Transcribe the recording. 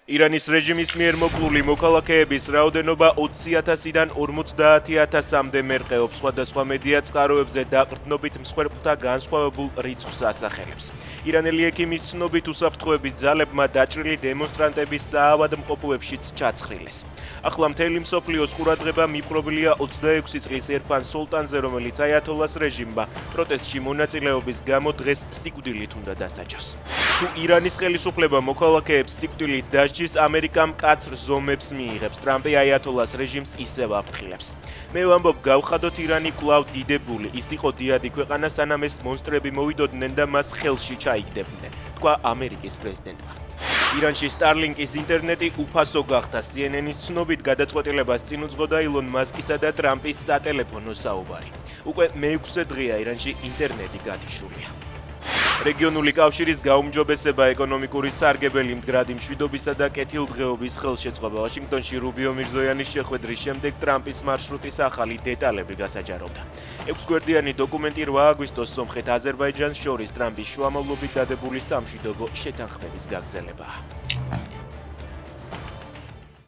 ირანის რეჟიმის მიერ მოკლული მოქალაქეების რაოდენობა 20,000-დან 50,000-მდე მერყეობს. სხვადასხვა მედია წყაროებზე დაყრდნობით მსხვერპლთა განსხვავებულ რიცხვს ასახელებს. ირანელი ექიმის ცნობით უსაფრთხოების ძალებმა დაჭრილი დემონსტრანტების საავადმყოფოებშიც ჩაცხრილეს. ახლა მთელი მსოფლიოს ყურადღება მიპყრობილია 26 წლის ერფან სულტანზე, რომელიც აიათოლას რეჟიმმა პროტესტში მონაწილეობის გამო დღეს სიკვდილით უნდა დასაჯოს. თუ ირანის ხელისუფლება მოქალაქეებს სიკვდილით დასჯის, ამერიკა მკაცრ ზომებს მიიღებს. ტრამპი აიათოლას რეჟიმს ისევ აფრთხილებს. მე ვამბობ, გავხადოთ ირანი კვლავ დიდებული. ის იყო დიადი ქვეყანა, სანამ ეს მონსტრები მოვიდოდნენ და მას ხელში ჩაიგდებდნენ, თქვა ამერიკის პრეზიდენტმა. ირანში სტარლინკის ინტერნეტი უფასო გახდა. CNN-ის ცნობით გადაწყვეტილებას წინ უძღოდა ილონ მასკისა და ტრამპის სატელეფონო საუბარი. უკვე მე-6 დღეა ირანში ინტერნეტი გათიშულია. რეგიონული კავშირის გაუმჯობესება, ეკონომიკური სარგებელი, მდგრადი მშვიდობისა და კეთილდღეობის ხელშეწყობა. ვაშინგტონში რუბიო მირზოიანის შეხვედრის შემდეგ ტრამპის მარშრუტის ახალი დეტალები გასაჯაროვდა. 6 გვერდიანი დოკუმენტი 8 აგვისტოს სომხეთ აზერბაიჯანს შორის ტრამპის შუამავლობით დადებული სამშვიდობო შეთანხმების გაგრძელებაა.